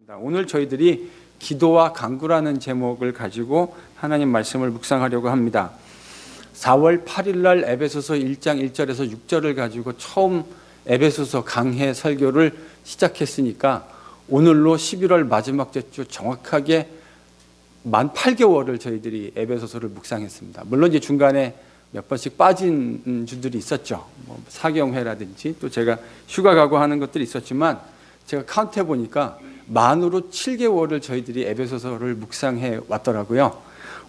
오늘 저희들이 기도와 간구라는 제목을 가지고 하나님 말씀을 묵상하려고 합니다. 4월 8일 날 에베소서 1장 1절에서 6절을 가지고 처음 에베소서 강해 설교를 시작했으니까 오늘로 11월 마지막 주 정확하게 만 8개월을 저희들이 에베소서를 묵상했습니다. 물론 이제 중간에 몇 번씩 빠진 주들이 있었죠. 사경회라든지 또 제가 휴가 가고 하는 것들이 있었지만 제가 카운트해 보니까 만으로 7개월을 저희들이 에베소서를 묵상해 왔더라고요.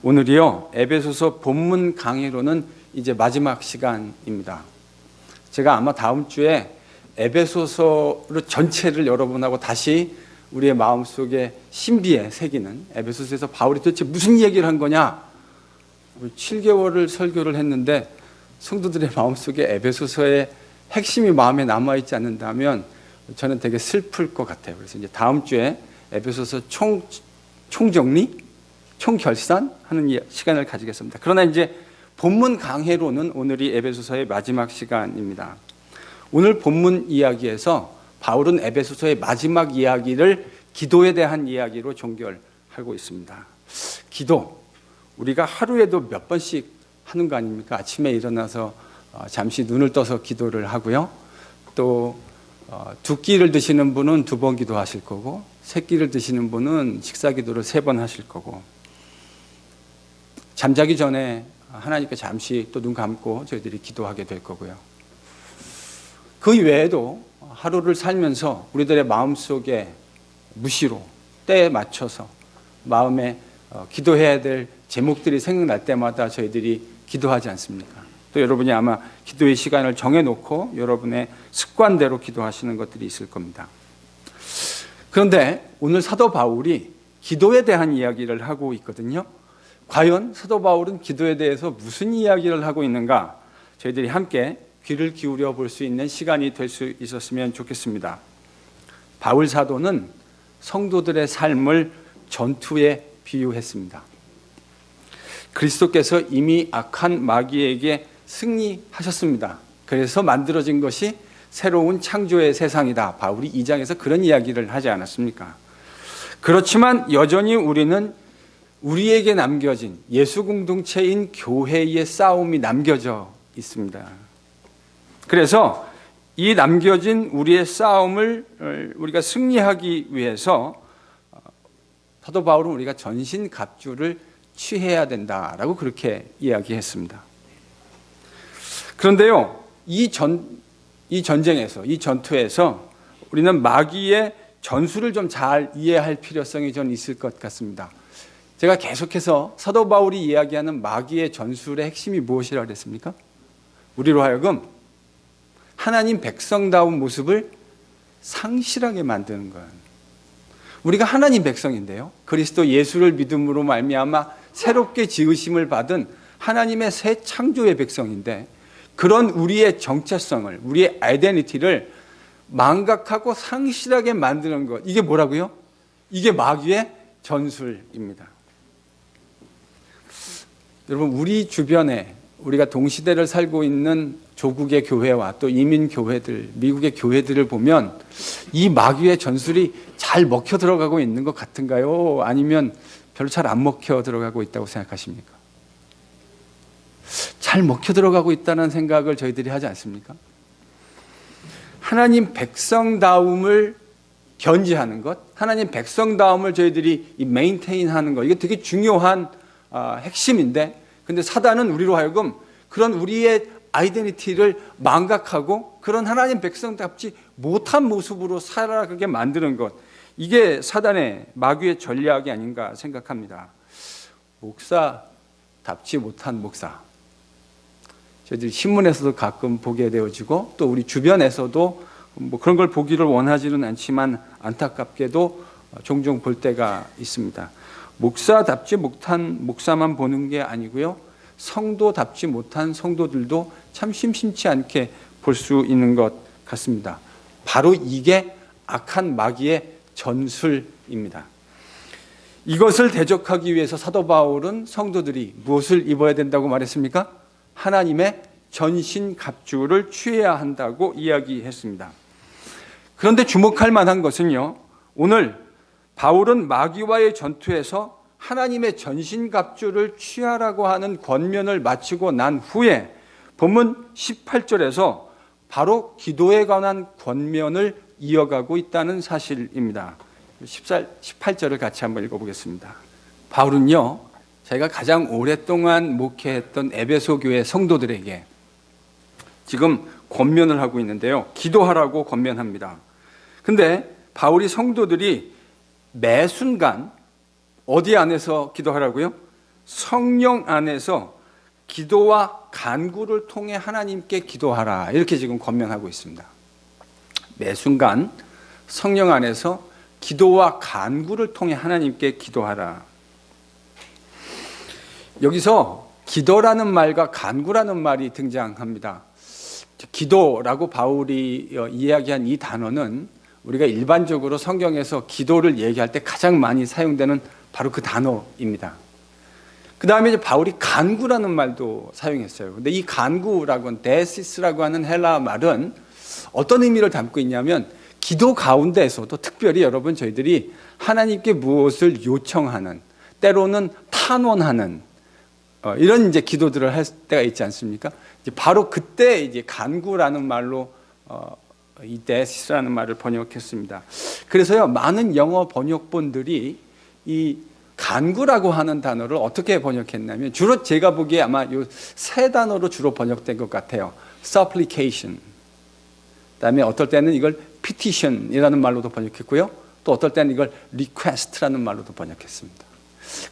오늘이요, 에베소서 본문 강의로는 이제 마지막 시간입니다. 제가 아마 다음 주에 에베소서를 전체를 여러분하고 다시 우리의 마음속에 신비에 새기는, 에베소서에서 바울이 도대체 무슨 얘기를 한 거냐, 7개월을 설교를 했는데 성도들의 마음속에 에베소서의 핵심이 마음에 남아있지 않는다면 저는 되게 슬플 것 같아요. 그래서 이제 다음 주에 에베소서 총정리, 총결산하는 시간을 가지겠습니다. 그러나 이제 본문 강해로는 오늘이 에베소서의 마지막 시간입니다. 오늘 본문 이야기에서 바울은 에베소서의 마지막 이야기를 기도에 대한 이야기로 종결하고 있습니다. 기도, 우리가 하루에도 몇 번씩 하는 거 아닙니까? 아침에 일어나서 잠시 눈을 떠서 기도를 하고요. 또 두 끼를 드시는 분은 2번 기도하실 거고, 3끼를 드시는 분은 식사 기도를 3번 하실 거고, 잠자기 전에 하나님께 잠시 또 눈 감고 저희들이 기도하게 될 거고요. 그 외에도 하루를 살면서 우리들의 마음속에 무시로 때에 맞춰서 마음에 기도해야 될 제목들이 생각날 때마다 저희들이 기도하지 않습니까? 또 여러분이 아마 기도의 시간을 정해놓고 여러분의 습관대로 기도하시는 것들이 있을 겁니다. 그런데 오늘 사도 바울이 기도에 대한 이야기를 하고 있거든요. 과연 사도 바울은 기도에 대해서 무슨 이야기를 하고 있는가? 저희들이 함께 귀를 기울여 볼 수 있는 시간이 될 수 있었으면 좋겠습니다. 바울 사도는 성도들의 삶을 전투에 비유했습니다. 그리스도께서 이미 악한 마귀에게 승리하셨습니다. 그래서 만들어진 것이 새로운 창조의 세상이다. 바울이 2장에서 그런 이야기를 하지 않았습니까? 그렇지만 여전히 우리는 우리에게 남겨진 예수 공동체인 교회의 싸움이 남겨져 있습니다. 그래서 이 남겨진 우리의 싸움을 우리가 승리하기 위해서 사도 바울은 우리가 전신갑주를 취해야 된다라고 그렇게 이야기했습니다. 그런데요, 이 전쟁에서, 이 전투에서 우리는 마귀의 전술을 좀 잘 이해할 필요성이 좀 있을 것 같습니다. 제가 계속해서 사도 바울이 이야기하는 마귀의 전술의 핵심이 무엇이라고 그랬습니까? 우리로 하여금 하나님 백성다운 모습을 상실하게 만드는 거예요. 우리가 하나님 백성인데요, 그리스도 예수를 믿음으로 말미암아 새롭게 지으심을 받은 하나님의 새 창조의 백성인데, 그런 우리의 정체성을, 우리의 아이덴티티를 망각하고 상실하게 만드는 것, 이게 뭐라고요? 이게 마귀의 전술입니다. 여러분, 우리 주변에 우리가 동시대를 살고 있는 조국의 교회와 또 이민 교회들, 미국의 교회들을 보면 이 마귀의 전술이 잘 먹혀 들어가고 있는 것 같은가요? 아니면 별로 잘 안 먹혀 들어가고 있다고 생각하십니까? 잘 먹혀 들어가고 있다는 생각을 저희들이 하지 않습니까? 하나님 백성다움을 견지하는 것, 하나님 백성다움을 저희들이 메인테인하는 것, 이게 되게 중요한 핵심인데, 근데 사단은 우리로 하여금 그런 우리의 아이덴티티를 망각하고 그런 하나님 백성답지 못한 모습으로 살아가게 만드는 것, 이게 사단의 마귀의 전략이 아닌가 생각합니다. 목사답지 못한 목사, 저희들이 신문에서도 가끔 보게 되어지고 또 우리 주변에서도 그런 걸 보기를 원하지는 않지만 안타깝게도 종종 볼 때가 있습니다. 목사답지 못한 목사만 보는 게 아니고요, 성도답지 못한 성도들도 참 심심치 않게 볼 수 있는 것 같습니다. 바로 이게 악한 마귀의 전술입니다. 이것을 대적하기 위해서 사도 바울은 성도들이 무엇을 입어야 된다고 말했습니까? 하나님의 전신갑주를 취해야 한다고 이야기했습니다. 그런데 주목할 만한 것은요, 오늘 바울은 마귀와의 전투에서 하나님의 전신갑주를 취하라고 하는 권면을 마치고 난 후에 본문 18절에서 바로 기도에 관한 권면을 이어가고 있다는 사실입니다. 18절을 같이 한번 읽어보겠습니다. 바울은요, 자기가 가장 오랫동안 목회했던 에베소 교회 성도들에게 지금 권면을 하고 있는데요. 기도하라고 권면합니다. 근데 바울이 성도들이 매 순간 어디 안에서 기도하라고요? 성령 안에서 기도와 간구를 통해 하나님께 기도하라. 이렇게 지금 권면하고 있습니다. 매 순간 성령 안에서 기도와 간구를 통해 하나님께 기도하라. 여기서 기도라는 말과 간구라는 말이 등장합니다. 기도라고 바울이 이야기한 이 단어는 우리가 일반적으로 성경에서 기도를 얘기할 때 가장 많이 사용되는 바로 그 단어입니다. 그 다음에 이제 바울이 간구라는 말도 사용했어요. 근데 이 간구라고 하는 데시스라고 하는 헬라 말은 어떤 의미를 담고 있냐면 기도 가운데에서도 특별히 여러분 저희들이 하나님께 무엇을 요청하는, 때로는 탄원하는 이런 이제 기도들을 할 때가 있지 않습니까? 이제 바로 그때 이제 간구라는 말로 이 데시스라는 말을 번역했습니다. 그래서요, 많은 영어 번역본들이 이 간구라고 하는 단어를 어떻게 번역했냐면 주로 제가 보기에 아마 이 세 단어로 주로 번역된 것 같아요. supplication. 그다음에 어떨 때는 이걸 petition이라는 말로도 번역했고요. 또 어떨 때는 이걸 request라는 말로도 번역했습니다.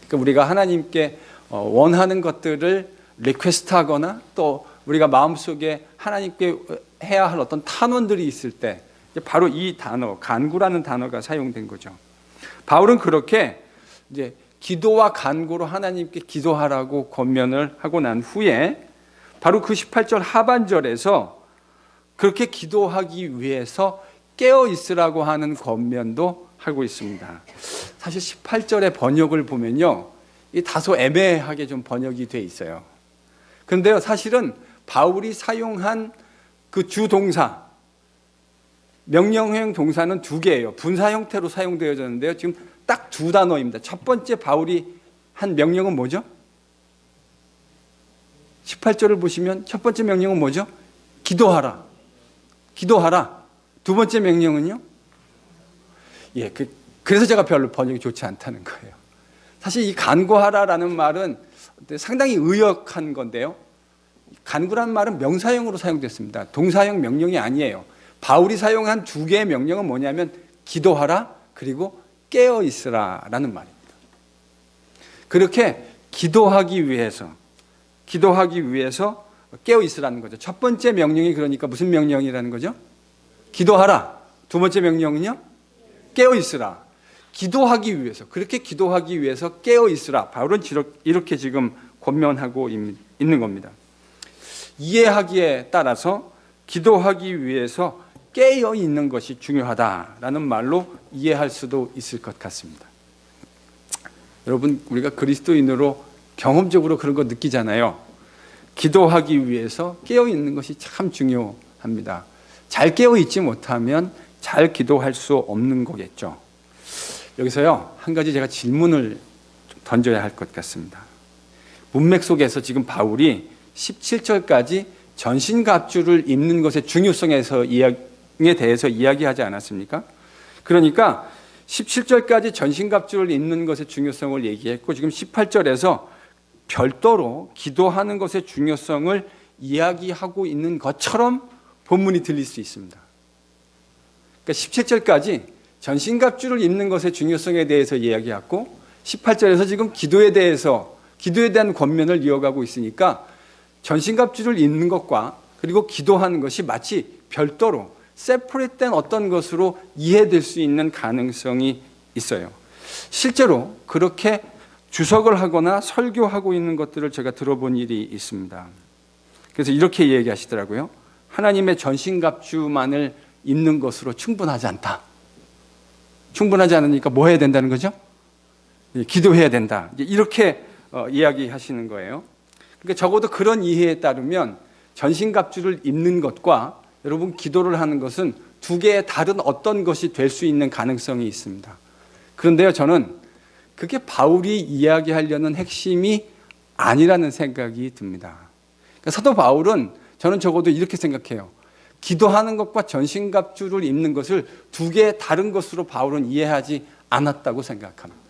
그러니까 우리가 하나님께 원하는 것들을 리퀘스트하거나 또 우리가 마음속에 하나님께 해야 할 어떤 탄원들이 있을 때 바로 이 단어, 간구라는 단어가 사용된 거죠. 바울은 그렇게 이제 기도와 간구로 하나님께 기도하라고 권면을 하고 난 후에 바로 그 18절 하반절에서 그렇게 기도하기 위해서 깨어 있으라고 하는 권면도 하고 있습니다. 사실 18절의 번역을 보면요, 이 다소 애매하게 좀 번역이 돼 있어요. 그런데요, 사실은 바울이 사용한 그 주동사, 명령형 동사는 두 개예요. 분사 형태로 사용되어졌는데요. 지금 딱 두 단어입니다. 첫 번째 바울이 한 명령은 뭐죠? 18절을 보시면 첫 번째 명령은 뭐죠? 기도하라. 기도하라. 두 번째 명령은요? 예, 그래서 제가 별로 번역이 좋지 않다는 거예요. 사실 이 간구하라라는 말은 상당히 의역한 건데요. 간구라는 말은 명사형으로 사용됐습니다. 동사형 명령이 아니에요. 바울이 사용한 두 개의 명령은 뭐냐면 기도하라 그리고 깨어 있으라라는 말입니다. 그렇게 기도하기 위해서 깨어 있으라는 거죠. 첫 번째 명령이 그러니까 무슨 명령이라는 거죠? 기도하라. 두 번째 명령은요? 깨어 있으라. 기도하기 위해서, 그렇게 기도하기 위해서 깨어 있으라. 바울은 이렇게 지금 권면하고 있는 겁니다. 이해하기에 따라서 기도하기 위해서 깨어 있는 것이 중요하다라는 말로 이해할 수도 있을 것 같습니다. 여러분, 우리가 그리스도인으로 경험적으로 그런 거 느끼잖아요. 기도하기 위해서 깨어 있는 것이 참 중요합니다. 잘 깨어 있지 못하면 잘 기도할 수 없는 거겠죠. 여기서요, 한 가지 제가 질문을 던져야 할 것 같습니다. 문맥 속에서 지금 바울이 17절까지 전신갑주를 입는 것의 중요성에 대해서 이야기하지 않았습니까? 그러니까 17절까지 전신갑주를 입는 것의 중요성을 얘기했고 지금 18절에서 별도로 기도하는 것의 중요성을 이야기하고 있는 것처럼 본문이 들릴 수 있습니다. 그러니까 17절까지 전신갑주를 입는 것의 중요성에 대해서 이야기하고 18절에서 지금 기도에 대한 권면을 이어가고 있으니까 전신갑주를 입는 것과 그리고 기도하는 것이 마치 별도로 세퍼레이트된 어떤 것으로 이해될 수 있는 가능성이 있어요. 실제로 그렇게 주석을 하거나 설교하고 있는 것들을 제가 들어본 일이 있습니다. 그래서 이렇게 얘기하시더라고요. 하나님의 전신갑주만을 입는 것으로 충분하지 않다. 충분하지 않으니까 뭐 해야 된다는 거죠? 기도해야 된다. 이렇게 이야기하시는 거예요. 그러니까 적어도 그런 이해에 따르면 전신갑주를 입는 것과 여러분 기도를 하는 것은 두 개의 다른 어떤 것이 될 수 있는 가능성이 있습니다. 그런데요, 저는 그게 바울이 이야기하려는 핵심이 아니라는 생각이 듭니다. 그러니까 사도 바울은 저는 적어도 이렇게 생각해요. 기도하는 것과 전신갑주를 입는 것을 두 개의 다른 것으로 바울은 이해하지 않았다고 생각합니다.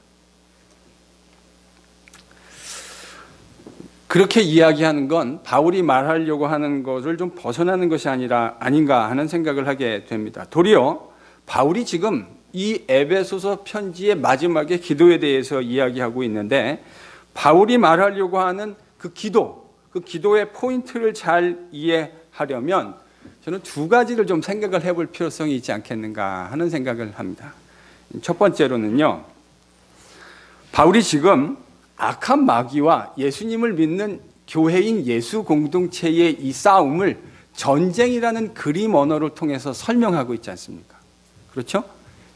그렇게 이야기하는 건 바울이 말하려고 하는 것을 좀 벗어나는 것이 아닌가 하는 생각을 하게 됩니다. 도리어 바울이 지금 이 에베소서 편지의 마지막에 기도에 대해서 이야기하고 있는데, 바울이 말하려고 하는 그 기도의 포인트를 잘 이해하려면 저는 두 가지를 좀 생각을 해볼 필요성이 있지 않겠는가 하는 생각을 합니다. 첫 번째로는요, 바울이 지금 악한 마귀와 예수님을 믿는 교회인 예수 공동체의 이 싸움을 전쟁이라는 그림 언어를 통해서 설명하고 있지 않습니까? 그렇죠?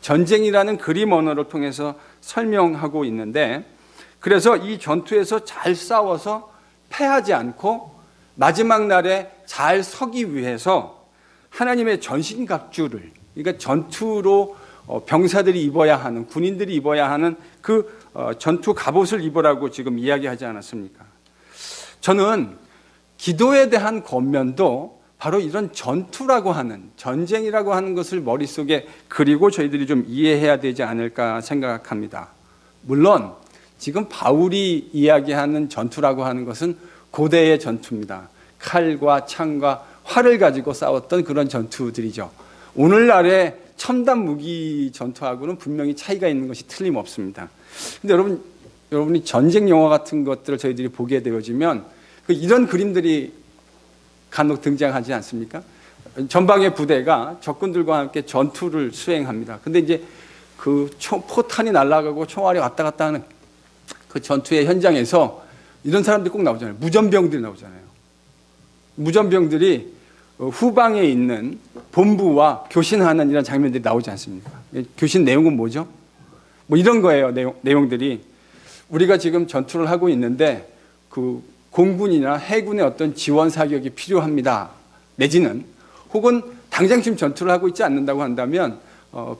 전쟁이라는 그림 언어를 통해서 설명하고 있는데, 그래서 이 전투에서 잘 싸워서 패하지 않고 마지막 날에 잘 서기 위해서 하나님의 전신갑주를, 그러니까 전투로 병사들이 입어야 하는, 군인들이 입어야 하는 그 전투 갑옷을 입으라고 지금 이야기하지 않았습니까? 저는 기도에 대한 권면도 바로 이런 전투라고 하는, 전쟁이라고 하는 것을 머릿속에 그리고 저희들이 좀 이해해야 되지 않을까 생각합니다. 물론 지금 바울이 이야기하는 전투라고 하는 것은 고대의 전투입니다. 칼과 창과 활을 가지고 싸웠던 그런 전투들이죠. 오늘날의 첨단 무기 전투하고는 분명히 차이가 있는 것이 틀림없습니다. 근데 여러분이 전쟁 영화 같은 것들을 저희들이 보게 되어지면 이런 그림들이 간혹 등장하지 않습니까? 전방의 부대가 적군들과 함께 전투를 수행합니다. 근데 이제 그 포탄이 날아가고 총알이 왔다 갔다 하는 그 전투의 현장에서 이런 사람들이 꼭 나오잖아요. 무전병들이 나오잖아요. 무전병들이 후방에 있는 본부와 교신하는 이런 장면들이 나오지 않습니까? 교신 내용은 뭐죠? 뭐 이런 거예요. 내용들이. 우리가 지금 전투를 하고 있는데 그 공군이나 해군의 어떤 지원 사격이 필요합니다. 내지는 혹은 당장 지금 전투를 하고 있지 않는다고 한다면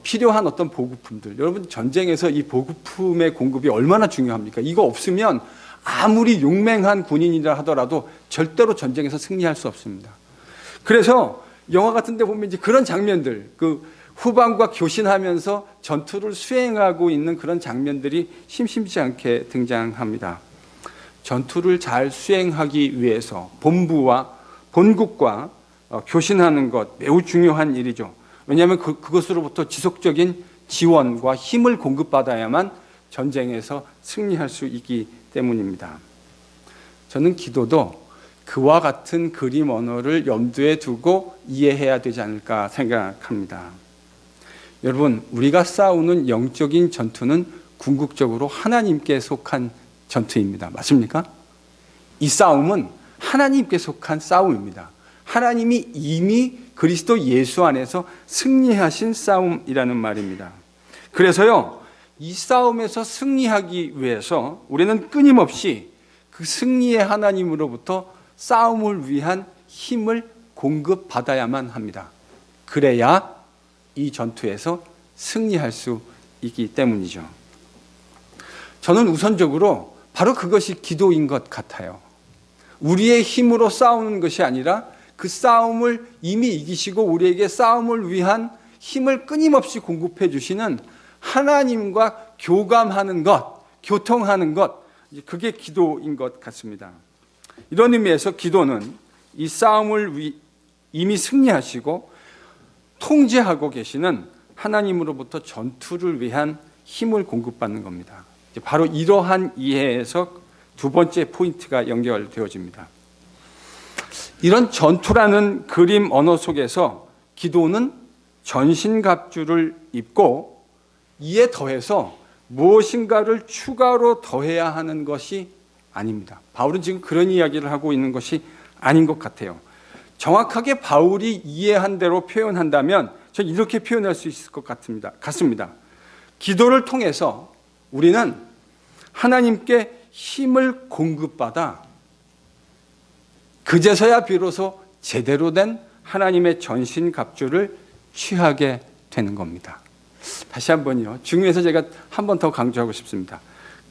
필요한 어떤 보급품들. 여러분, 전쟁에서 이 보급품의 공급이 얼마나 중요합니까? 이거 없으면 아무리 용맹한 군인이라 하더라도 절대로 전쟁에서 승리할 수 없습니다. 그래서 영화 같은 데 보면 이제 그런 장면들, 그 후방과 교신하면서 전투를 수행하고 있는 그런 장면들이 심심치 않게 등장합니다. 전투를 잘 수행하기 위해서 본국과 교신하는 것 매우 중요한 일이죠. 왜냐하면 그것으로부터 지속적인 지원과 힘을 공급받아야만 전쟁에서 승리할 수 있기 때문입니다. 저는 기도도 그와 같은 그림 언어를 염두에 두고 이해해야 되지 않을까 생각합니다. 여러분, 우리가 싸우는 영적인 전투는 궁극적으로 하나님께 속한 전투입니다. 맞습니까? 이 싸움은 하나님께 속한 싸움입니다. 하나님이 이미 그리스도 예수 안에서 승리하신 싸움이라는 말입니다. 그래서요, 이 싸움에서 승리하기 위해서 우리는 끊임없이 그 승리의 하나님으로부터 싸움을 위한 힘을 공급받아야만 합니다. 그래야 이 전투에서 승리할 수 있기 때문이죠. 저는 우선적으로 바로 그것이 기도인 것 같아요. 우리의 힘으로 싸우는 것이 아니라 그 싸움을 이미 이기시고 우리에게 싸움을 위한 힘을 끊임없이 공급해 주시는 하나님과 교감하는 것, 교통하는 것, 그게 기도인 것 같습니다. 이런 의미에서 기도는 이 싸움을 이미 승리하시고 통제하고 계시는 하나님으로부터 전투를 위한 힘을 공급받는 겁니다. 바로 이러한 이해에서 두 번째 포인트가 연결되어집니다. 이런 전투라는 그림 언어 속에서 기도는 전신갑주를 입고 이에 더해서 무엇인가를 추가로 더해야 하는 것이 아닙니다. 바울은 지금 그런 이야기를 하고 있는 것이 아닌 것 같아요. 정확하게 바울이 이해한 대로 표현한다면 저는 이렇게 표현할 수 있을 것 같습니다. 기도를 통해서 우리는 하나님께 힘을 공급받아 그제서야 비로소 제대로 된 하나님의 전신갑주를 취하게 되는 겁니다. 다시 한번요. 중요해서 제가 한 번 더 강조하고 싶습니다.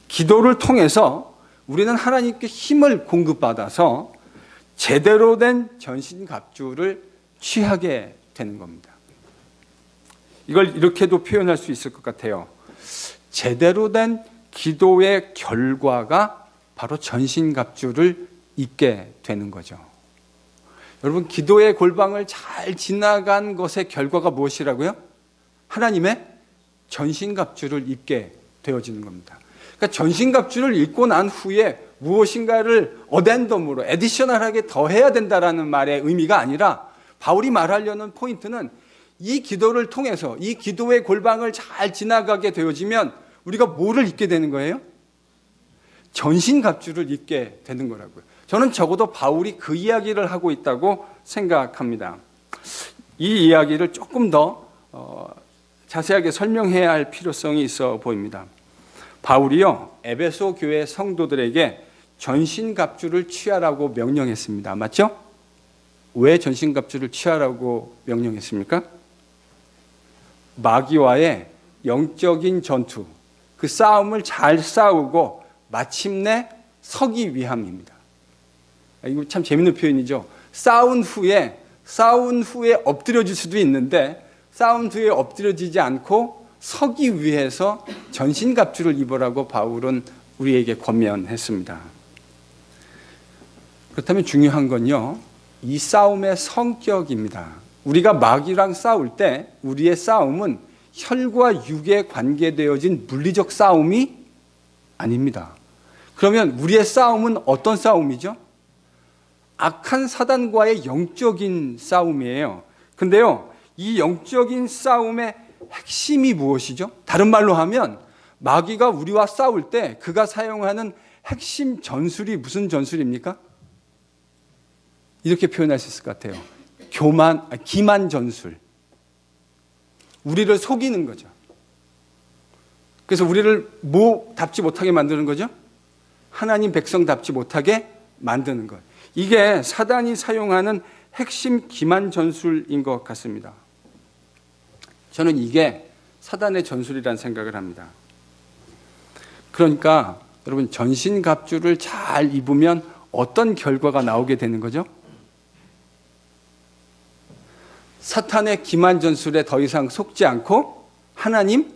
기도를 통해서 우리는 하나님께 힘을 공급받아서 제대로 된 전신갑주를 취하게 되는 겁니다. 이걸 이렇게도 표현할 수 있을 것 같아요. 제대로 된 기도의 결과가 바로 전신갑주를 입게 되는 거죠. 여러분, 기도의 골방을 잘 지나간 것의 결과가 무엇이라고요? 하나님의 전신갑주를 입게 되어지는 겁니다. 그러니까 전신갑주를 입고 난 후에 무엇인가를 어덴덤으로 에디셔널하게 더해야 된다라는 말의 의미가 아니라, 바울이 말하려는 포인트는 이 기도를 통해서 이 기도의 골방을 잘 지나가게 되어지면 우리가 뭐를 입게 되는 거예요? 전신갑주를 입게 되는 거라고요. 저는 적어도 바울이 그 이야기를 하고 있다고 생각합니다. 이 이야기를 조금 더 자세하게 설명해야 할 필요성이 있어 보입니다. 바울이요, 에베소 교회 성도들에게 전신갑주를 취하라고 명령했습니다. 맞죠? 왜 전신갑주를 취하라고 명령했습니까? 마귀와의 영적인 전투, 그 싸움을 잘 싸우고 마침내 서기 위함입니다. 이거 참 재밌는 표현이죠. 싸운 후에 엎드려질 수도 있는데, 싸운 후에 엎드려지지 않고 서기 위해서 전신갑주를 입으라고 바울은 우리에게 권면했습니다. 그렇다면 중요한 건요, 이 싸움의 성격입니다. 우리가 마귀랑 싸울 때 우리의 싸움은 혈과 육에 관계되어진 물리적 싸움이 아닙니다. 그러면 우리의 싸움은 어떤 싸움이죠? 악한 사단과의 영적인 싸움이에요. 근데요, 이 영적인 싸움의 핵심이 무엇이죠? 다른 말로 하면 마귀가 우리와 싸울 때 그가 사용하는 핵심 전술이 무슨 전술입니까? 이렇게 표현할 수 있을 것 같아요. 기만 전술. 우리를 속이는 거죠. 그래서 우리를 답지 못하게 만드는 거죠? 하나님 백성답지 못하게 만드는 것. 이게 사단이 사용하는 핵심 기만 전술인 것 같습니다. 저는 이게 사단의 전술이라는 생각을 합니다. 그러니까 여러분, 전신갑주를 잘 입으면 어떤 결과가 나오게 되는 거죠? 사탄의 기만 전술에 더 이상 속지 않고 하나님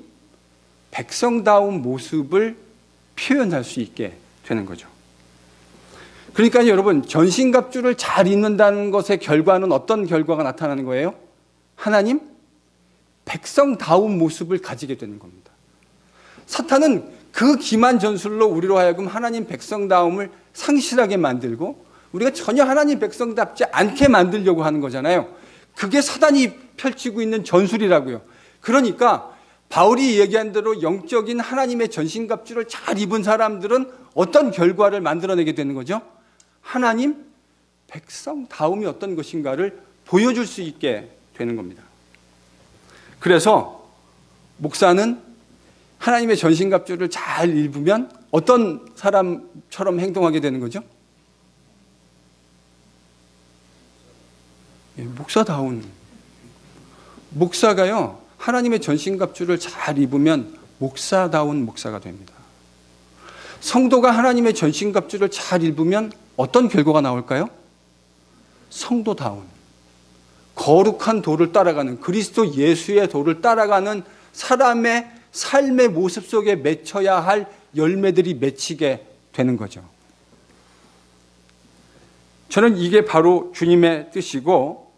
백성다운 모습을 표현할 수 있게 되는 거죠. 그러니까 여러분, 전신갑주를 잘 입는다는 것의 결과는 어떤 결과가 나타나는 거예요? 하나님 백성다운 모습을 가지게 되는 겁니다. 사탄은 그 기만 전술로 우리로 하여금 하나님 백성다움을 상실하게 만들고 우리가 전혀 하나님 백성답지 않게 만들려고 하는 거잖아요. 그게 사단이 펼치고 있는 전술이라고요. 그러니까 바울이 얘기한 대로 영적인 하나님의 전신갑주를 잘 입은 사람들은 어떤 결과를 만들어내게 되는 거죠? 하나님 백성다움이 어떤 것인가를 보여줄 수 있게 되는 겁니다. 그래서 목사는 하나님의 전신갑주를 잘 입으면 어떤 사람처럼 행동하게 되는 거죠? 목사다운. 목사가요, 하나님의 전신갑주를 잘 입으면 목사다운 목사가 됩니다. 성도가 하나님의 전신갑주를 잘 입으면 어떤 결과가 나올까요? 성도다운, 거룩한 도를 따라가는, 그리스도 예수의 도를 따라가는 사람의 삶의 모습 속에 맺혀야 할 열매들이 맺히게 되는 거죠. 저는 이게 바로 주님의 뜻이고,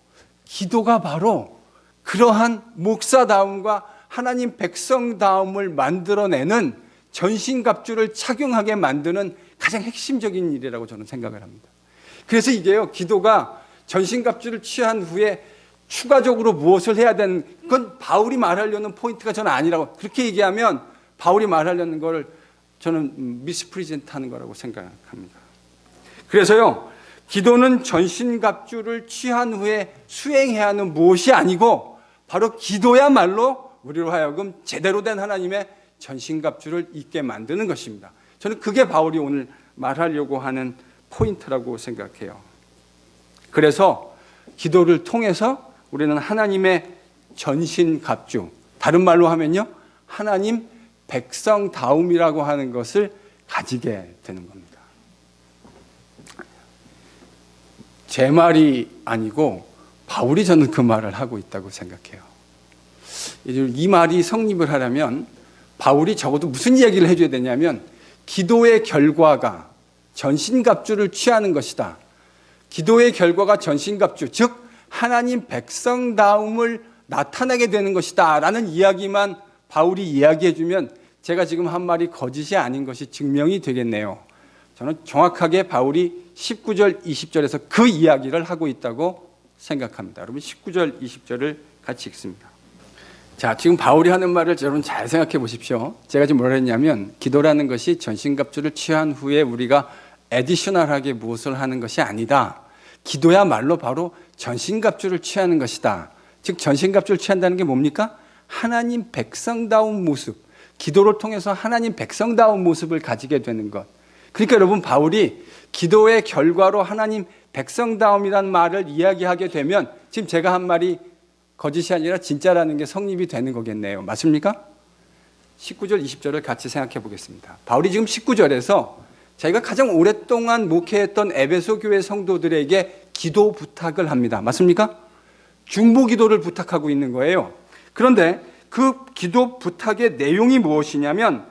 기도가 바로 그러한 목사다움과 하나님 백성다움을 만들어내는 전신갑주를 착용하게 만드는 가장 핵심적인 일이라고 저는 생각을 합니다. 그래서 이게요, 기도가 전신갑주를 취한 후에 추가적으로 무엇을 해야 되는, 그건 바울이 말하려는 포인트가 저는 아니라고, 그렇게 얘기하면 바울이 말하려는 걸 저는 미스프리젠트 하는 거라고 생각합니다. 그래서요, 기도는 전신갑주를 취한 후에 수행해야 하는 무엇이 아니고 바로 기도야말로 우리로 하여금 제대로 된 하나님의 전신갑주를 입게 만드는 것입니다. 저는 그게 바울이 오늘 말하려고 하는 포인트라고 생각해요. 그래서 기도를 통해서 우리는 하나님의 전신갑주, 다른 말로 하면요, 하나님 백성다움이라고 하는 것을 가지게 되는 겁니다. 제 말이 아니고 바울이 저는 그 말을 하고 있다고 생각해요. 이 말이 성립을 하려면 바울이 적어도 무슨 이야기를 해줘야 되냐면, 기도의 결과가 전신갑주를 취하는 것이다. 기도의 결과가 전신갑주, 즉 하나님 백성다움을 나타내게 되는 것이다 라는 이야기만 바울이 이야기해주면 제가 지금 한 말이 거짓이 아닌 것이 증명이 되겠네요. 저는 정확하게 바울이 19절, 20절에서 그 이야기를 하고 있다고 생각합니다. 여러분 19절, 20절을 같이 읽습니다. 자, 지금 바울이 하는 말을 여러분 잘 생각해 보십시오. 제가 지금 뭐라 했냐면, 기도라는 것이 전신갑주를 취한 후에 우리가 애디셔널하게 무엇을 하는 것이 아니다. 기도야말로 바로 전신갑주를 취하는 것이다. 즉 전신갑주를 취한다는 게 뭡니까? 하나님 백성다운 모습, 기도를 통해서 하나님 백성다운 모습을 가지게 되는 것. 그러니까 여러분, 바울이 기도의 결과로 하나님 백성다움이란 말을 이야기하게 되면 지금 제가 한 말이 거짓이 아니라 진짜라는 게 성립이 되는 거겠네요. 맞습니까? 19절, 20절을 같이 생각해 보겠습니다. 바울이 지금 19절에서 자기가 가장 오랫동안 목회했던 에베소 교회 성도들에게 기도 부탁을 합니다. 맞습니까? 중보 기도를 부탁하고 있는 거예요. 그런데 그 기도 부탁의 내용이 무엇이냐면,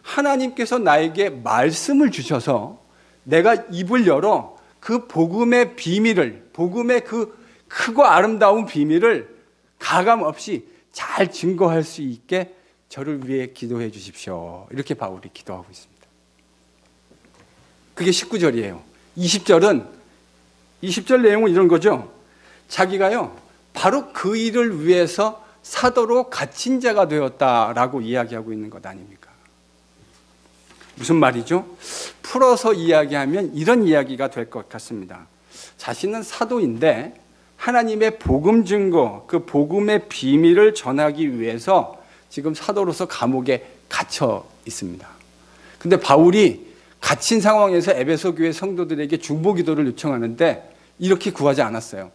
하나님께서 나에게 말씀을 주셔서 내가 입을 열어 그 복음의 비밀을, 복음의 그 크고 아름다운 비밀을 가감 없이 잘 증거할 수 있게 저를 위해 기도해 주십시오. 이렇게 바울이 기도하고 있습니다. 그게 19절이에요. 20절 내용은 이런 거죠. 자기가요, 바로 그 일을 위해서 사도로 갇힌 자가 되었다라고 이야기하고 있는 것 아닙니까? 무슨 말이죠? 풀어서 이야기하면 이런 이야기가 될 것 같습니다. 자신은 사도인데 하나님의 복음 증거, 그 복음의 비밀을 전하기 위해서 지금 사도로서 감옥에 갇혀 있습니다. 근데 바울이 갇힌 상황에서 에베소 교회 성도들에게 중보 기도를 요청하는데 이렇게 구하지 않았어요.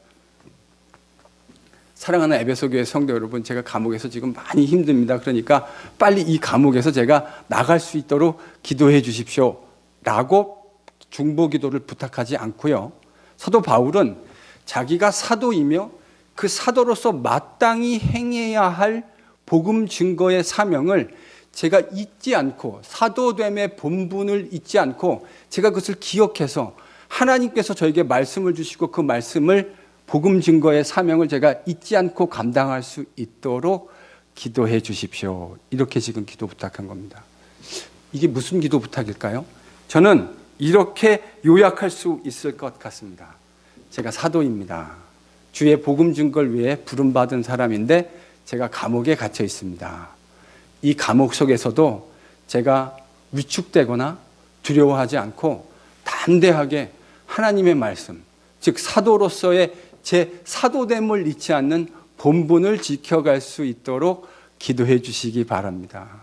사랑하는 에베소 교회 성도 여러분, 제가 감옥에서 지금 많이 힘듭니다. 그러니까 빨리 이 감옥에서 제가 나갈 수 있도록 기도해 주십시오 라고 중보 기도를 부탁하지 않고요. 사도 바울은 자기가 사도이며 그 사도로서 마땅히 행해야 할 복음 증거의 사명을 제가 잊지 않고, 사도됨의 본분을 잊지 않고 제가 그것을 기억해서 하나님께서 저에게 말씀을 주시고 그 말씀을, 복음 증거의 사명을 제가 잊지 않고 감당할 수 있도록 기도해 주십시오. 이렇게 지금 기도 부탁한 겁니다. 이게 무슨 기도 부탁일까요? 저는 이렇게 요약할 수 있을 것 같습니다. 제가 사도입니다. 주의 복음 증거를 위해 부름받은 사람인데 제가 감옥에 갇혀 있습니다. 이 감옥 속에서도 제가 위축되거나 두려워하지 않고 담대하게 하나님의 말씀, 즉 사도로서의 제 사도됨을 잊지 않는 본분을 지켜갈 수 있도록 기도해 주시기 바랍니다.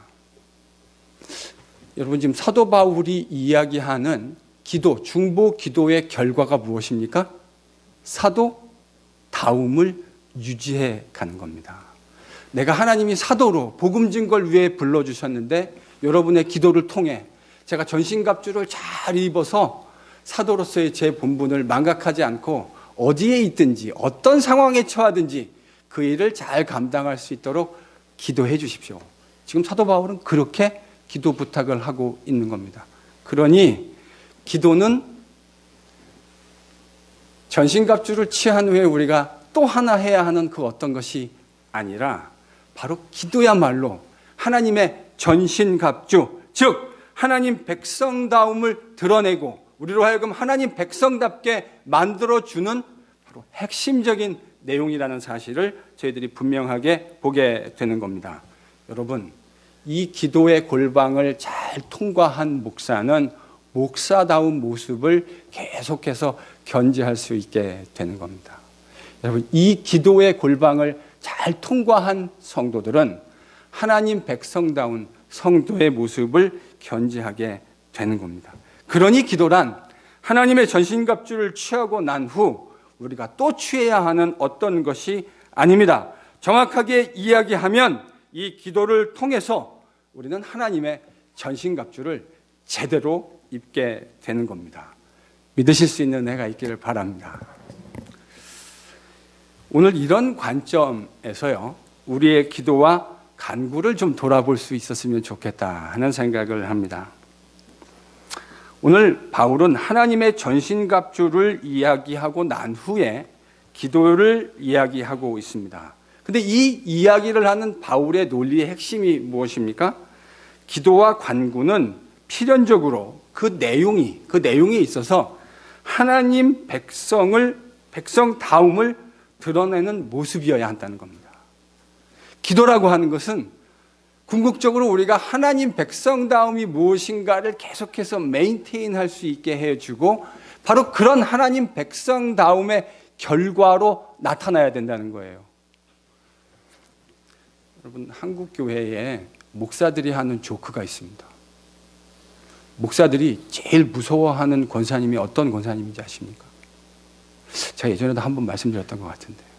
여러분, 지금 사도 바울이 이야기하는 기도, 중보 기도의 결과가 무엇입니까? 사도다움을 유지해 가는 겁니다. 내가 하나님이 사도로 복음 증거를 위해 불러주셨는데 여러분의 기도를 통해 제가 전신갑주를 잘 입어서 사도로서의 제 본분을 망각하지 않고 어디에 있든지 어떤 상황에 처하든지 그 일을 잘 감당할 수 있도록 기도해 주십시오. 지금 사도 바울은 그렇게 기도 부탁을 하고 있는 겁니다. 그러니 기도는 전신갑주를 취한 후에 우리가 또 하나 해야 하는 그 어떤 것이 아니라 바로 기도야말로 하나님의 전신갑주, 즉 하나님 백성다움을 드러내고 우리로 하여금 하나님 백성답게 만들어주는 바로 핵심적인 내용이라는 사실을 저희들이 분명하게 보게 되는 겁니다. 여러분, 이 기도의 골방을 잘 통과한 목사는 목사다운 모습을 계속해서 견지할 수 있게 되는 겁니다. 여러분, 이 기도의 골방을 잘 통과한 성도들은 하나님 백성다운 성도의 모습을 견지하게 되는 겁니다. 그러니 기도란 하나님의 전신갑주를 취하고 난 후 우리가 또 취해야 하는 어떤 것이 아닙니다. 정확하게 이야기하면 이 기도를 통해서 우리는 하나님의 전신갑주를 제대로 입게 되는 겁니다. 믿으실 수 있는 은혜가 있기를 바랍니다. 오늘 이런 관점에서요, 우리의 기도와 간구를 좀 돌아볼 수 있었으면 좋겠다 하는 생각을 합니다. 오늘 바울은 하나님의 전신갑주를 이야기하고 난 후에 기도를 이야기하고 있습니다. 근데 이 이야기를 하는 바울의 논리의 핵심이 무엇입니까? 기도와 간구는 필연적으로 그 내용에 있어서 하나님 백성다움을 드러내는 모습이어야 한다는 겁니다. 기도라고 하는 것은 궁극적으로 우리가 하나님 백성다움이 무엇인가를 계속해서 메인테인할 수 있게 해주고 바로 그런 하나님 백성다움의 결과로 나타나야 된다는 거예요. 여러분, 한국 교회에 목사들이 하는 조크가 있습니다. 목사들이 제일 무서워하는 권사님이 어떤 권사님인지 아십니까? 제가 예전에도 한번 말씀드렸던 것 같은데요.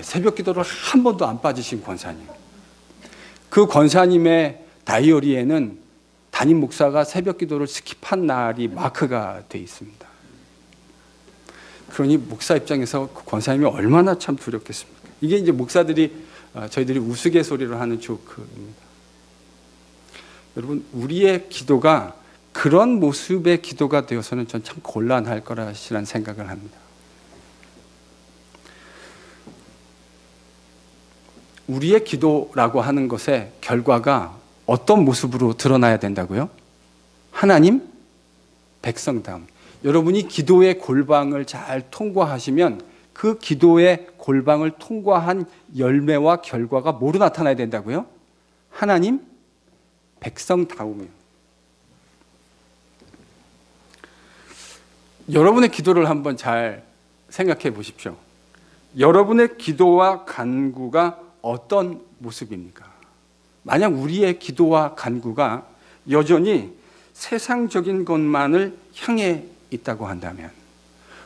새벽 기도를 한 번도 안 빠지신 권사님. 그 권사님의 다이어리에는 담임 목사가 새벽 기도를 스킵한 날이 마크가 돼 있습니다. 그러니 목사 입장에서 그 권사님이 얼마나 참 두렵겠습니까? 이게 이제 저희들이 우스갯소리로 하는 조크입니다. 여러분, 우리의 기도가 그런 모습의 기도가 되어서는 전 참 곤란할 거라시라는 생각을 합니다. 우리의 기도라고 하는 것의 결과가 어떤 모습으로 드러나야 된다고요? 하나님 백성다움. 여러분이 기도의 골방을 잘 통과하시면 그 기도의 골방을 통과한 열매와 결과가 뭐로 나타나야 된다고요? 하나님 백성다움이요. 여러분의 기도를 한번 잘 생각해 보십시오. 여러분의 기도와 간구가 어떤 모습입니까? 만약 우리의 기도와 간구가 여전히 세상적인 것만을 향해 있다고 한다면,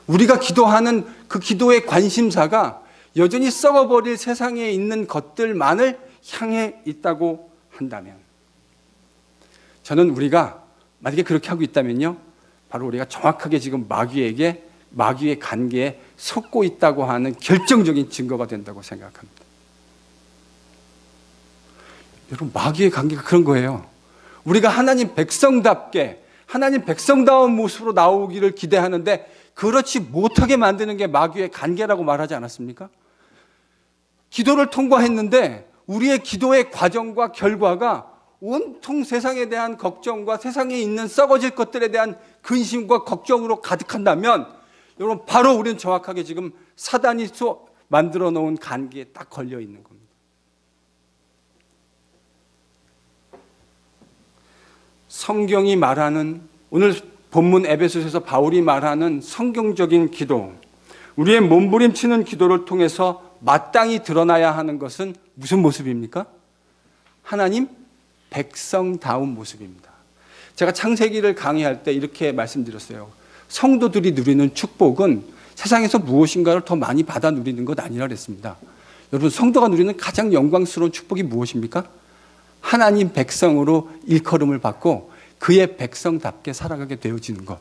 우리가 기도하는 그 기도의 관심사가 여전히 썩어버릴 세상에 있는 것들만을 향해 있다고 한다면, 저는 우리가 만약에 그렇게 하고 있다면요, 바로 우리가 정확하게 지금 마귀의 관계에 속고 있다고 하는 결정적인 증거가 된다고 생각합니다. 여러분, 마귀의 관계가 그런 거예요. 우리가 하나님 백성답게 하나님 백성다운 모습으로 나오기를 기대하는데 그렇지 못하게 만드는 게 마귀의 관계라고 말하지 않았습니까? 기도를 통과했는데 우리의 기도의 과정과 결과가 온통 세상에 대한 걱정과 세상에 있는 썩어질 것들에 대한 근심과 걱정으로 가득한다면, 여러분, 바로 우리는 정확하게 지금 사단이 만들어 놓은 관계에 딱 걸려 있는 겁니다. 성경이 말하는, 오늘 본문 에베소서에서 바울이 말하는 성경적인 기도, 우리의 몸부림치는 기도를 통해서 마땅히 드러나야 하는 것은 무슨 모습입니까? 하나님 백성다운 모습입니다. 제가 창세기를 강의할 때 이렇게 말씀드렸어요. 성도들이 누리는 축복은 세상에서 무엇인가를 더 많이 받아 누리는 것 아니라 그랬습니다. 여러분, 성도가 누리는 가장 영광스러운 축복이 무엇입니까? 하나님 백성으로 일컬음을 받고 그의 백성답게 살아가게 되어지는 것.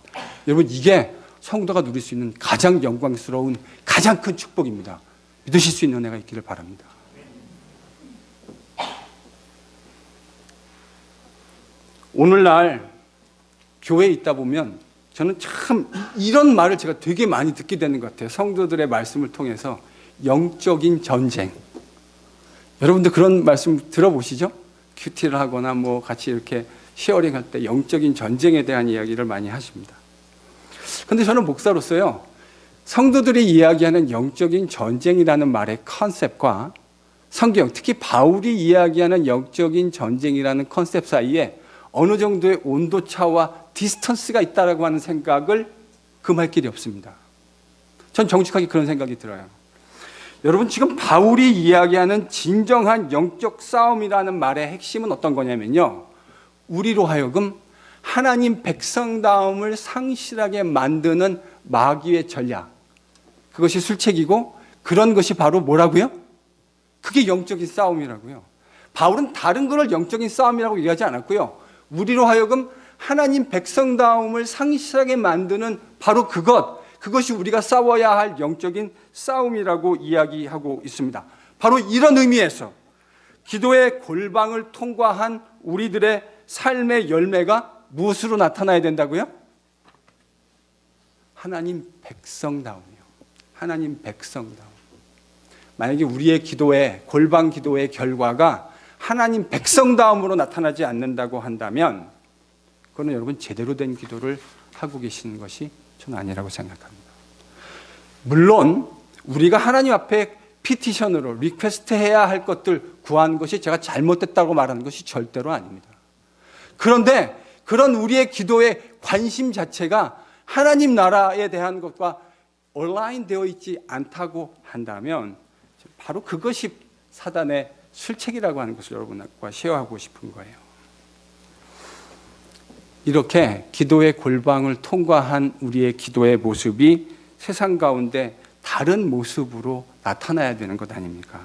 여러분, 이게 성도가 누릴 수 있는 가장 영광스러운 가장 큰 축복입니다. 믿으실 수 있는 은혜가 있기를 바랍니다. 오늘날 교회에 있다 보면 저는 참 이런 말을 제가 되게 많이 듣게 되는 것 같아요. 성도들의 말씀을 통해서 영적인 전쟁. 여러분들 그런 말씀 들어보시죠? 큐티를 하거나 뭐 같이 이렇게 쉐어링할 때 영적인 전쟁에 대한 이야기를 많이 하십니다. 그런데 저는 목사로서요, 성도들이 이야기하는 영적인 전쟁이라는 말의 컨셉과 성경, 특히 바울이 이야기하는 영적인 전쟁이라는 컨셉 사이에 어느 정도의 온도차와 디스턴스가 있다라고 하는 생각을 금할 길이 없습니다. 전 정직하게 그런 생각이 들어요. 여러분, 지금 바울이 이야기하는 진정한 영적 싸움이라는 말의 핵심은 어떤 거냐면요, 우리로 하여금 하나님 백성다움을 상실하게 만드는 마귀의 전략, 그것이 술책이고, 그런 것이 바로 뭐라고요? 그게 영적인 싸움이라고요. 바울은 다른 것을 영적인 싸움이라고 얘기하지 않았고요. 우리로 하여금 하나님 백성다움을 상실하게 만드는 바로 그것이 우리가 싸워야 할 영적인 싸움이라고 이야기하고 있습니다. 바로 이런 의미에서 기도의 골방을 통과한 우리들의 삶의 열매가 무엇으로 나타나야 된다고요? 하나님 백성다움이요. 하나님 백성다움. 만약에 우리의 기도의 골방 기도의 결과가 하나님 백성다움으로 나타나지 않는다고 한다면 그거는 여러분 제대로 된 기도를 하고 계시는 것이 저는 아니라고 생각합니다. 물론 우리가 하나님 앞에 피티션으로 리퀘스트 해야 할 것들 구한 것이 제가 잘못됐다고 말하는 것이 절대로 아닙니다. 그런데 그런 우리의 기도의 관심 자체가 하나님 나라에 대한 것과 온라인 되어 있지 않다고 한다면 바로 그것이 사단의 술책이라고 하는 것을 여러분과 쉐어하고 싶은 거예요. 이렇게 기도의 골방을 통과한 우리의 기도의 모습이 세상 가운데 다른 모습으로 나타나야 되는 것 아닙니까?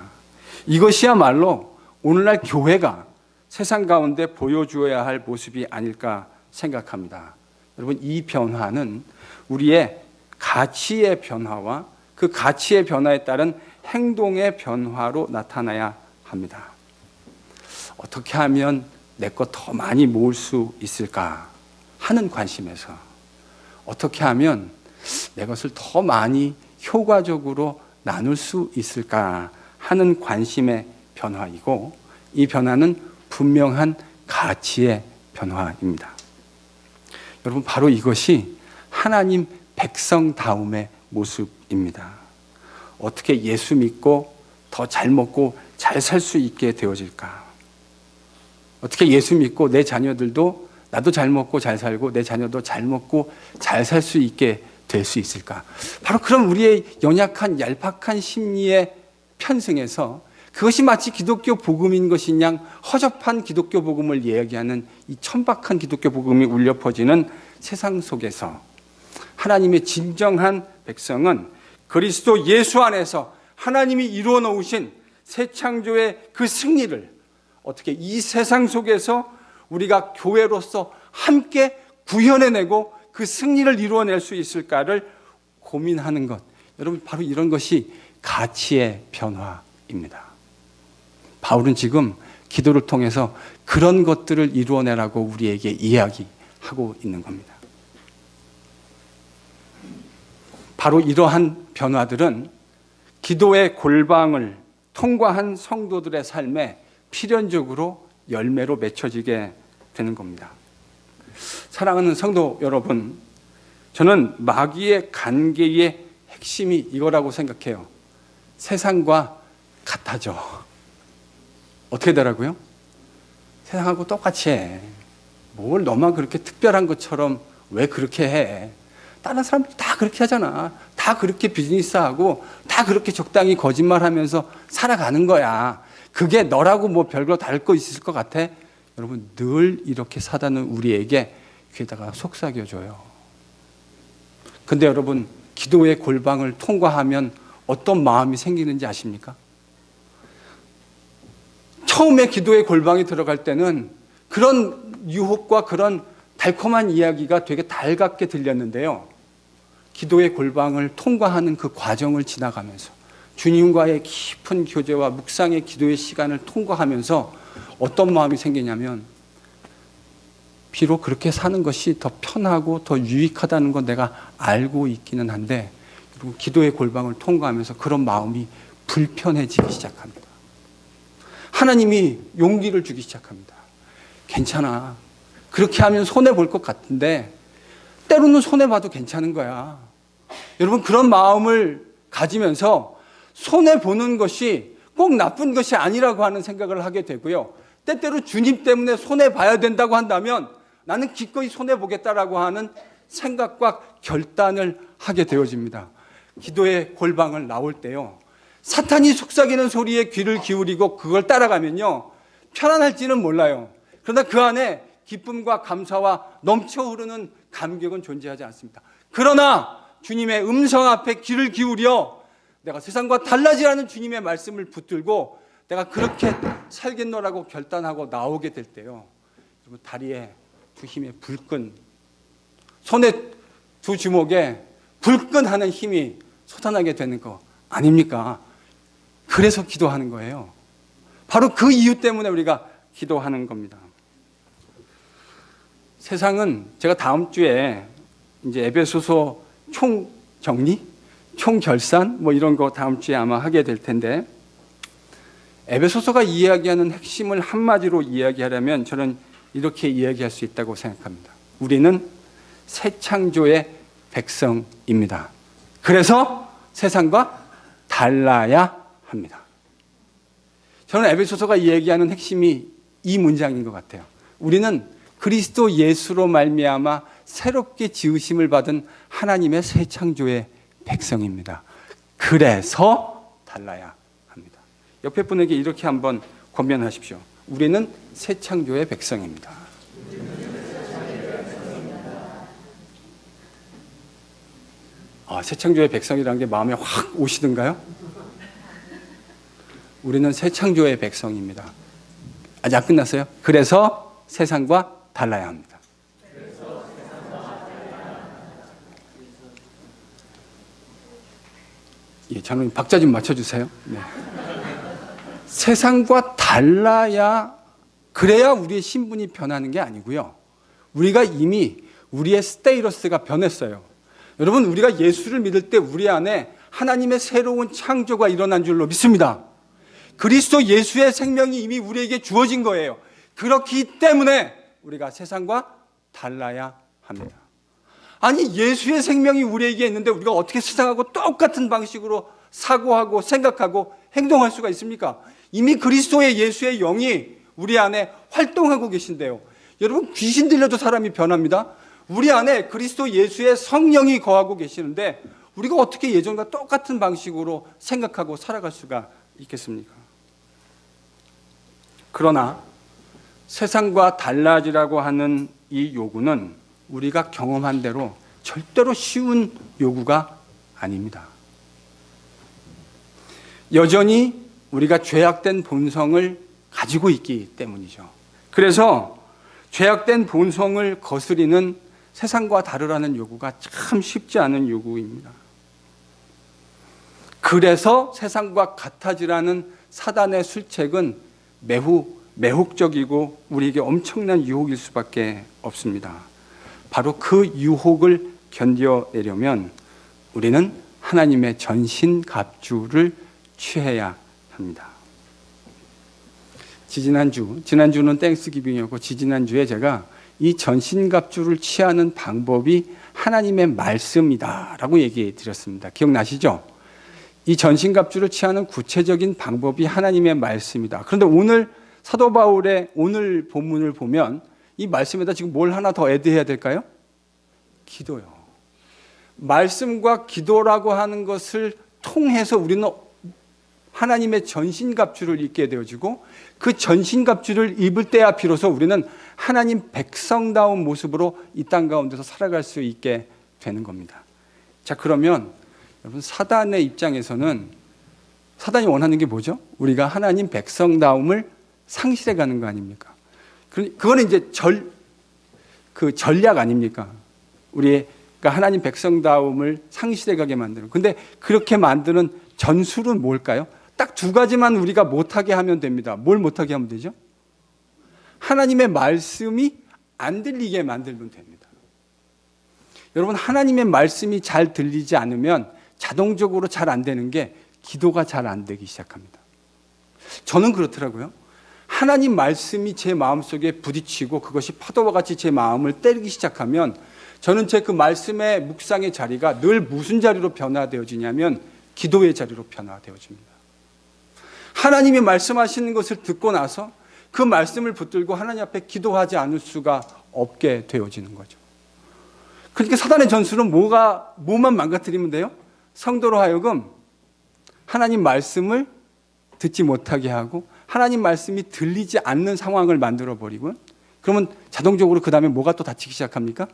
이것이야말로 오늘날 교회가 세상 가운데 보여주어야 할 모습이 아닐까 생각합니다. 여러분, 이 변화는 우리의 가치의 변화와 그 가치의 변화에 따른 행동의 변화로 나타나야 합니다. 어떻게 하면 내 것 더 많이 모을 수 있을까 하는 관심에서, 어떻게 하면 내 것을 더 많이 효과적으로 나눌 수 있을까 하는 관심의 변화이고, 이 변화는 분명한 가치의 변화입니다. 여러분, 바로 이것이 하나님 백성다움의 모습입니다. 어떻게 예수 믿고 더 잘 먹고 잘 살 수 있게 되어질까? 어떻게 예수 믿고 내 자녀들도 나도 잘 먹고 잘 살고 내 자녀도 잘 먹고 잘 살 수 있게 될 수 있을까? 바로 그런 우리의 연약한 얄팍한 심리의 편승에서 그것이 마치 기독교 복음인 것인 양 허접한 기독교 복음을 이야기하는 이 천박한 기독교 복음이 울려 퍼지는 세상 속에서 하나님의 진정한 백성은 그리스도 예수 안에서 하나님이 이루어 놓으신 새 창조의 그 승리를 어떻게 이 세상 속에서 우리가 교회로서 함께 구현해내고 그 승리를 이루어낼 수 있을까를 고민하는 것. 여러분, 바로 이런 것이 가치의 변화입니다. 바울은 지금 기도를 통해서 그런 것들을 이루어내라고 우리에게 이야기하고 있는 겁니다. 바로 이러한 변화들은 기도의 골방을 통과한 성도들의 삶에 필연적으로 열매로 맺혀지게 되는 겁니다. 사랑하는 성도 여러분, 저는 마귀의 관계의 핵심이 이거라고 생각해요. 세상과 같아져. 어떻게 되라고요? 세상하고 똑같이 해. 뭘 너만 그렇게 특별한 것처럼 왜 그렇게 해? 다른 사람들 다 그렇게 하잖아. 다 그렇게 비즈니스하고 다 그렇게 적당히 거짓말하면서 살아가는 거야. 그게 너라고 뭐 별거 다를 거 있을 것 같아? 여러분, 늘 이렇게 사단은 우리에게 귀에다가 속삭여줘요. 근데 여러분, 기도의 골방을 통과하면 어떤 마음이 생기는지 아십니까? 처음에 기도의 골방에 들어갈 때는 그런 유혹과 그런 달콤한 이야기가 되게 달갑게 들렸는데요. 기도의 골방을 통과하는 그 과정을 지나가면서 주님과의 깊은 교제와 묵상의 기도의 시간을 통과하면서 어떤 마음이 생기냐면, 비록 그렇게 사는 것이 더 편하고 더 유익하다는 건 내가 알고 있기는 한데, 그리고 기도의 골방을 통과하면서 그런 마음이 불편해지기 시작합니다. 하나님이 용기를 주기 시작합니다. 괜찮아. 그렇게 하면 손해볼 것 같은데 때로는 손해봐도 괜찮은 거야. 여러분, 그런 마음을 가지면서 손해보는 것이 꼭 나쁜 것이 아니라고 하는 생각을 하게 되고요. 때때로 주님 때문에 손해봐야 된다고 한다면 나는 기꺼이 손해보겠다라고 하는 생각과 결단을 하게 되어집니다. 기도의 골방을 나올 때요, 사탄이 속삭이는 소리에 귀를 기울이고 그걸 따라가면요, 편안할지는 몰라요. 그러나 그 안에 기쁨과 감사와 넘쳐 흐르는 감격은 존재하지 않습니다. 그러나 주님의 음성 앞에 귀를 기울여 내가 세상과 달라지라는 주님의 말씀을 붙들고 내가 그렇게 살겠노라고 결단하고 나오게 될 때요, 여러분 다리에 두 힘에 불끈, 손에 두 주먹에 불끈하는 힘이 솟아나게 되는 거 아닙니까? 그래서 기도하는 거예요. 바로 그 이유 때문에 우리가 기도하는 겁니다. 세상은, 제가 다음 주에 이제 에베소서 총정리, 총결산 뭐 이런 거 다음 주에 아마 하게 될 텐데, 에베소서가 이야기하는 핵심을 한마디로 이야기하려면 저는 이렇게 이야기할 수 있다고 생각합니다. 우리는 새 창조의 백성입니다. 그래서 세상과 달라야 합니다. 저는 에베소서가 이야기하는 핵심이 이 문장인 것 같아요. 우리는 그리스도 예수로 말미암아 새롭게 지으심을 받은 하나님의 새 창조의 백성입니다. 그래서 달라야 합니다. 옆에 분에게 이렇게 한번 권면하십시오. 우리는 새 창조의 백성입니다. 새 창조의 백성이라는 게 마음에 확 오시던가요? 우리는 새 창조의 백성입니다. 아직 안 끝났어요? 그래서 세상과 달라야 합니다. 예, 저는 박자 좀 맞춰주세요. 네. 세상과 달라야, 그래야 우리의 신분이 변하는 게 아니고요. 우리가 이미 우리의 스테이러스가 변했어요. 여러분, 우리가 예수를 믿을 때 우리 안에 하나님의 새로운 창조가 일어난 줄로 믿습니다. 그리스도 예수의 생명이 이미 우리에게 주어진 거예요. 그렇기 때문에 우리가 세상과 달라야 합니다. 아니, 예수의 생명이 우리에게 있는데 우리가 어떻게 세상하고 똑같은 방식으로 사고하고 생각하고 행동할 수가 있습니까? 이미 그리스도의 예수의 영이 우리 안에 활동하고 계신데요. 여러분, 귀신 들려도 사람이 변합니다. 우리 안에 그리스도 예수의 성령이 거하고 계시는데 우리가 어떻게 예전과 똑같은 방식으로 생각하고 살아갈 수가 있겠습니까? 그러나 세상과 달라지라고 하는 이 요구는 우리가 경험한 대로 절대로 쉬운 요구가 아닙니다. 여전히 우리가 죄악된 본성을 가지고 있기 때문이죠. 그래서 죄악된 본성을 거스리는 세상과 다르라는 요구가 참 쉽지 않은 요구입니다. 그래서 세상과 같아지라는 사단의 술책은 매우 매혹적이고 우리에게 엄청난 유혹일 수밖에 없습니다. 바로 그 유혹을 견뎌내려면 우리는 하나님의 전신갑주를 취해야 합니다. 지난주는 땡스기빙이었고 지지난주에 제가 이 전신갑주를 취하는 방법이 하나님의 말씀이다라고 얘기해 드렸습니다. 기억나시죠? 이 전신갑주를 취하는 구체적인 방법이 하나님의 말씀이다. 그런데 오늘 사도 바울의 오늘 본문을 보면 이 말씀에다 지금 뭘 하나 더 애드해야 될까요? 기도요. 말씀과 기도라고 하는 것을 통해서 우리는 하나님의 전신갑주를 입게 되어지고 그 전신갑주를 입을 때야 비로소 우리는 하나님 백성다운 모습으로 이 땅 가운데서 살아갈 수 있게 되는 겁니다. 자, 그러면 여러분, 사단의 입장에서는 사단이 원하는 게 뭐죠? 우리가 하나님 백성다움을 상실해 가는 거 아닙니까? 그거는 이제 전략 아닙니까? 우리가 하나님 백성다움을 상실해 가게 만드는. 근데 그렇게 만드는 전술은 뭘까요? 딱 두 가지만 우리가 못하게 하면 됩니다. 뭘 못하게 하면 되죠? 하나님의 말씀이 안 들리게 만들면 됩니다. 여러분, 하나님의 말씀이 잘 들리지 않으면 자동적으로 잘 안 되는 게 기도가 잘 안 되기 시작합니다. 저는 그렇더라고요. 하나님 말씀이 제 마음속에 부딪히고 그것이 파도와 같이 제 마음을 때리기 시작하면 저는 제 그 말씀의 묵상의 자리가 늘 무슨 자리로 변화되어지냐면 기도의 자리로 변화되어집니다. 하나님이 말씀하시는 것을 듣고 나서 그 말씀을 붙들고 하나님 앞에 기도하지 않을 수가 없게 되어지는 거죠. 그러니까 사단의 전술은 뭐만 망가뜨리면 돼요? 성도로 하여금 하나님 말씀을 듣지 못하게 하고 하나님 말씀이 들리지 않는 상황을 만들어버리고, 그러면 자동적으로 그 다음에 뭐가 또 닫히기 시작합니까?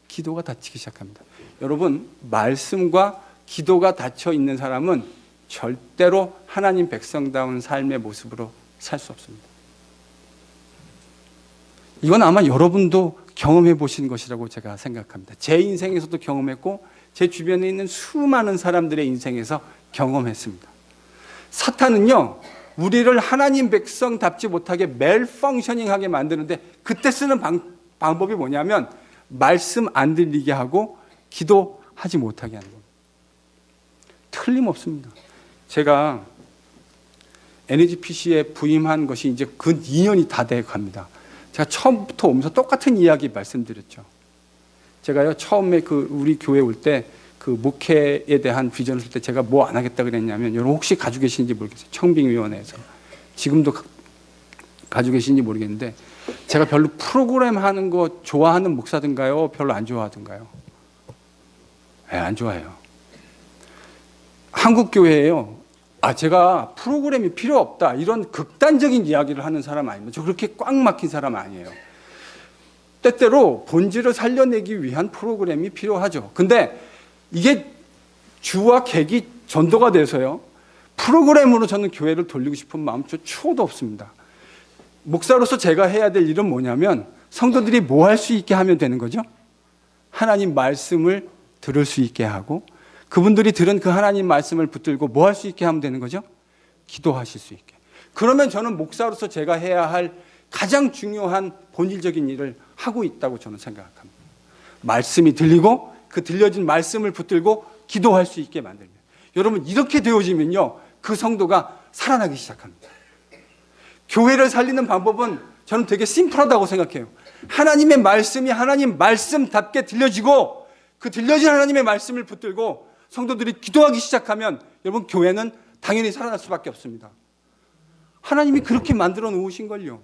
기도가 닫히기 시작합니다. 여러분, 말씀과 기도가 닫혀 있는 사람은 절대로 하나님 백성다운 삶의 모습으로 살 수 없습니다. 이건 아마 여러분도 경험해 보신 것이라고 제가 생각합니다. 제 인생에서도 경험했고 제 주변에 있는 수많은 사람들의 인생에서 경험했습니다. 사탄은요, 우리를 하나님 백성답지 못하게 멜펑셔닝하게 만드는데 그때 쓰는 방법이 뭐냐면 말씀 안 들리게 하고 기도하지 못하게 하는 겁니다. 틀림없습니다. 제가 NGPC에 부임한 것이 이제 근 2년이 다 돼 갑니다. 제가 처음부터 오면서 똑같은 이야기 말씀드렸죠. 제가요, 처음에 우리 교회 올 때 그 목회에 대한 비전을 쓸 때 제가 뭐 안 하겠다 그랬냐면, 여러분 혹시 가지고 계신지 모르겠어요. 청빙위원회에서. 지금도 가지고 계신지 모르겠는데, 제가 별로 프로그램 하는 거 좋아하는 목사든가요? 별로 안 좋아하든가요? 네, 안 좋아해요. 한국 교회에요. 제가 프로그램이 필요 없다, 이런 극단적인 이야기를 하는 사람 아닙니다. 저 그렇게 꽉 막힌 사람 아니에요. 때때로 본질을 살려내기 위한 프로그램이 필요하죠. 근데 이게 주와 객이 전도가 돼서요, 프로그램으로 저는 교회를 돌리고 싶은 마음 저 추호도 없습니다. 목사로서 제가 해야 될 일은 뭐냐면, 성도들이 뭐 할 수 있게 하면 되는 거죠? 하나님 말씀을 들을 수 있게 하고, 그분들이 들은 그 하나님 말씀을 붙들고 뭐 할 수 있게 하면 되는 거죠? 기도하실 수 있게. 그러면 저는 목사로서 제가 해야 할 가장 중요한 본질적인 일을 하고 있다고 저는 생각합니다. 말씀이 들리고 그 들려진 말씀을 붙들고 기도할 수 있게 만들면, 여러분 이렇게 되어지면요, 그 성도가 살아나기 시작합니다. 교회를 살리는 방법은 저는 되게 심플하다고 생각해요. 하나님의 말씀이 하나님 말씀답게 들려지고 그 들려진 하나님의 말씀을 붙들고 성도들이 기도하기 시작하면, 여러분 교회는 당연히 살아날 수밖에 없습니다. 하나님이 그렇게 만들어 놓으신걸요.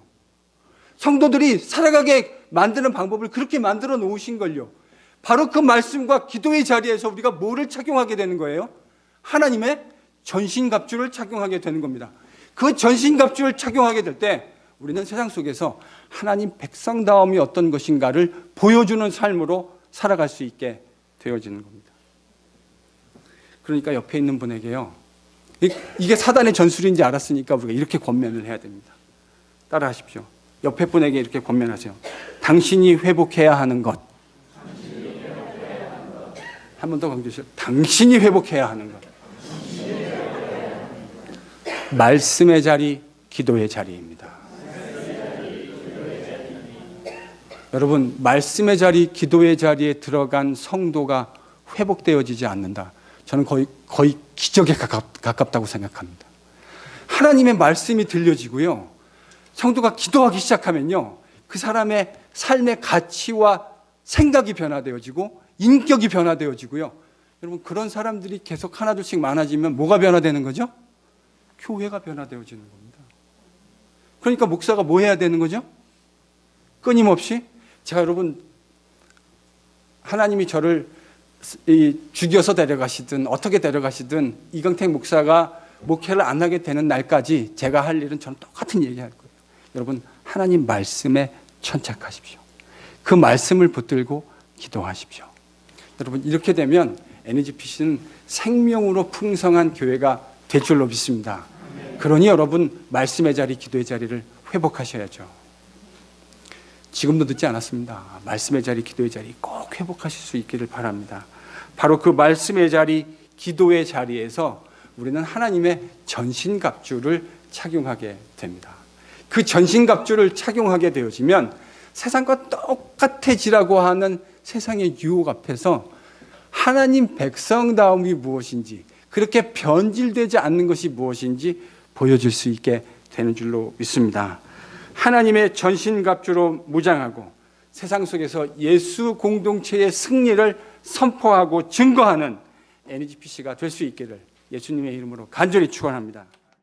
성도들이 살아가게 만드는 방법을 그렇게 만들어 놓으신걸요. 바로 그 말씀과 기도의 자리에서 우리가 뭐를 착용하게 되는 거예요? 하나님의 전신갑주를 착용하게 되는 겁니다. 그 전신갑주를 착용하게 될 때 우리는 세상 속에서 하나님 백성다움이 어떤 것인가를 보여주는 삶으로 살아갈 수 있게 되어지는 겁니다. 그러니까 옆에 있는 분에게요, 이게 사단의 전술인지 알았으니까 우리가 이렇게 권면을 해야 됩니다. 따라 하십시오. 옆에 분에게 이렇게 권면하세요. 당신이 회복해야 하는 것. 한 번 더 강조해주세요. 당신이 회복해야 하는 것. 말씀의 자리, 기도의 자리입니다. 여러분, 말씀의 자리, 기도의 자리에 들어간 성도가 회복되어지지 않는다. 저는 거의 기적에 가깝다고 생각합니다. 하나님의 말씀이 들려지고요, 성도가 기도하기 시작하면요, 그 사람의 삶의 가치와 생각이 변화되어지고 인격이 변화되어지고요. 여러분, 그런 사람들이 계속 하나둘씩 많아지면 뭐가 변화되는 거죠? 교회가 변화되어지는 겁니다. 그러니까 목사가 뭐 해야 되는 거죠? 끊임없이 제가, 여러분, 하나님이 저를 죽여서 데려가시든 어떻게 데려가시든 이강택 목사가 목회를 안 하게 되는 날까지 제가 할 일은 저는 똑같은 얘기할 거예요. 여러분, 하나님 말씀에 천착하십시오. 그 말씀을 붙들고 기도하십시오. 여러분, 이렇게 되면 NGPC는 생명으로 풍성한 교회가 될 줄로 믿습니다. 그러니 여러분, 말씀의 자리, 기도의 자리를 회복하셔야죠. 지금도 늦지 않았습니다. 말씀의 자리, 기도의 자리 꼭 회복하실 수 있기를 바랍니다. 바로 그 말씀의 자리, 기도의 자리에서 우리는 하나님의 전신갑주를 착용하게 됩니다. 그 전신갑주를 착용하게 되어지면 세상과 똑같아지라고 하는 세상의 유혹 앞에서 하나님 백성다움이 무엇인지, 그렇게 변질되지 않는 것이 무엇인지 보여줄 수 있게 되는 줄로 믿습니다. 하나님의 전신갑주로 무장하고 세상 속에서 예수 공동체의 승리를 선포하고 증거하는 NGPC가 될 수 있기를 예수님의 이름으로 간절히 축원합니다.